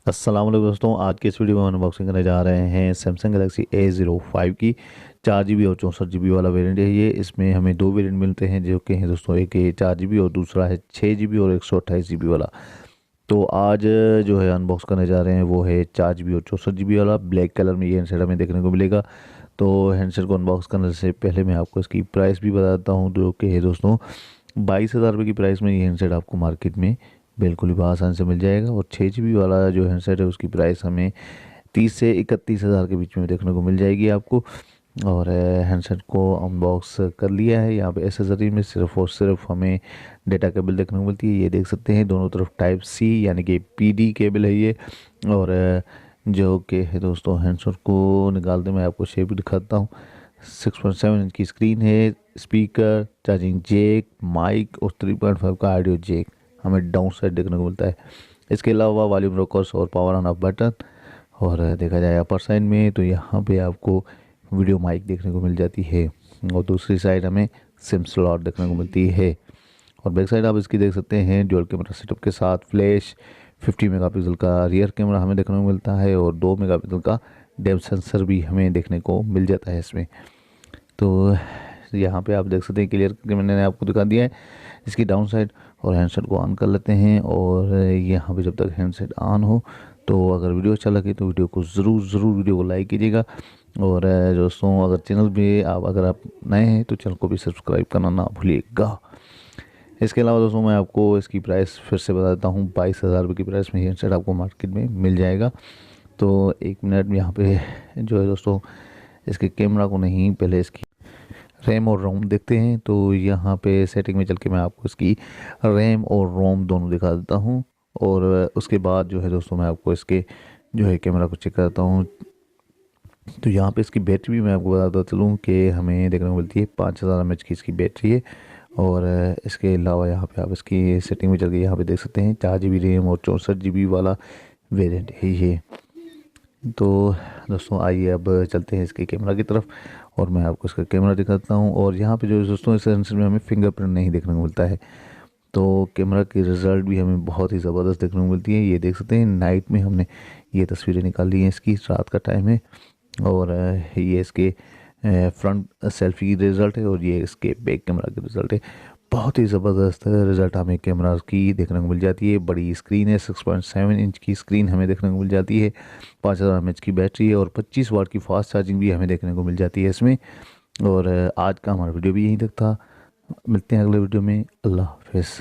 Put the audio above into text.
अस्सलाम वालेकुम दोस्तों, आज के इस वीडियो में अनबॉक्सिंग करने जा रहे हैं सैमसंग गैलेक्सी A05 की 4 GB और 64 GB वाला वेरिएंट है। ये इसमें हमें दो वेरिएंट मिलते हैं जो कि हैं दोस्तों, एक है 4 GB और दूसरा है 6 GB और 128 GB वाला। तो आज जो है अनबॉक्स करने जा रहे हैं वो है 4 GB और 64 GB वाला। ब्लैक कलर में ये हैंडसेट हमें देखने को मिलेगा। तो हैंडसेट को अनबॉक्स करने से पहले मैं आपको इसकी प्राइस भी बता देता हूँ, जो कि है दोस्तों 22,000 रुपये की प्राइस में ये हैंडसेट आपको मार्केट में बिल्कुल ही आसानी से मिल जाएगा। और 6 GB वाला जो हैंडसेट है उसकी प्राइस हमें 30 से 31,000 के बीच में देखने को मिल जाएगी आपको। और हैंडसेट को अनबॉक्स कर लिया है। यहाँ पे एसेसरी में सिर्फ और सिर्फ हमें डेटा केबल देखने को मिलती है। ये देख सकते हैं दोनों तरफ टाइप सी यानी कि PD केबल है ये। और जो कि है दोस्तों, हैंडसेट को निकालते मैं आपको शेप भी दिखाता हूँ। 6.7 इंच की स्क्रीन है, स्पीकर, चार्जिंग जैक, माइक और 3.5 का ऑडियो जैक हमें डाउन साइड देखने को मिलता है। इसके अलावा वॉल्यूम रोकर्स और पावर ऑन ऑफ बटन। और देखा जाए अपर साइड में तो यहाँ पे आपको वीडियो माइक देखने को मिल जाती है। और दूसरी साइड हमें सिम स्लॉट देखने को मिलती है। और बैक साइड आप इसकी देख सकते हैं डुअल कैमरा सेटअप के साथ फ्लैश 50 मेगापिक्सल का रियर कैमरा हमें देखने को मिलता है और 2 मेगापिक्सल का डेप्थ सेंसर भी हमें देखने को मिल जाता है इसमें। तो यहाँ पे आप देख सकते हैं क्लियर करके मैंने आपको दिखा दिया है इसकी डाउन साइड। और हैंडसेट को ऑन कर लेते हैं। और यहाँ पे जब तक हैंडसेट ऑन हो तो अगर वीडियो अच्छा लगे तो वीडियो को ज़रूर वीडियो को लाइक कीजिएगा। और दोस्तों, अगर चैनल पे अगर आप नए हैं तो चैनल को भी सब्सक्राइब करना ना भूलिएगा। इसके अलावा दोस्तों, मैं आपको इसकी प्राइस फिर से बता देता हूँ। 22,000 रुपये की प्राइस में हैंडसेट आपको मार्केट में मिल जाएगा। तो एक मिनट में यहाँ पे जो है दोस्तों, इसके कैमरा को नहीं, पहले इसकी रैम और रोम देखते हैं। तो यहाँ पे सेटिंग में चल के मैं आपको इसकी रैम और रोम दोनों दिखा देता हूँ। और उसके बाद जो है दोस्तों, मैं आपको इसके जो है कैमरा को चेक करता हूँ। तो यहाँ पे इसकी बैटरी भी मैं आपको बताता चलूँ कि हमें देखने को मिलती है 5000 mAh की इसकी बैटरी है। और इसके अलावा यहाँ पे आप इसकी सेटिंग में चल के यहाँ पे देख सकते हैं 4 GB रैम और 64 GB वाला वेरिएंट है ये। तो दोस्तों, आइए अब चलते हैं इसके कैमरा की तरफ और मैं आपको इसका कैमरा दिखाता हूँ। और यहाँ पे जो है दोस्तों, इस सेंसर में हमें फिंगरप्रिंट नहीं देखने को मिलता है। तो कैमरा की रिज़ल्ट भी हमें बहुत ही ज़बरदस्त देखने को मिलती है। ये देख सकते हैं नाइट में हमने ये तस्वीरें निकाली हैं, इसकी रात का टाइम है। और ये इसके फ्रंट सेल्फी की रिज़ल्ट है और ये इसके बैक कैमरा की रिज़ल्ट है। बहुत ही ज़बरदस्त रिज़ल्ट हमें कैमरा की देखने को मिल जाती है। बड़ी स्क्रीन है, 6.7 इंच की स्क्रीन हमें देखने को मिल जाती है। 5000 mAh की बैटरी है और 25 वाट की फास्ट चार्जिंग भी हमें देखने को मिल जाती है इसमें। और आज का हमारा वीडियो भी यहीं तक था। मिलते हैं अगले वीडियो में। अल्लाह हाफ़िज़।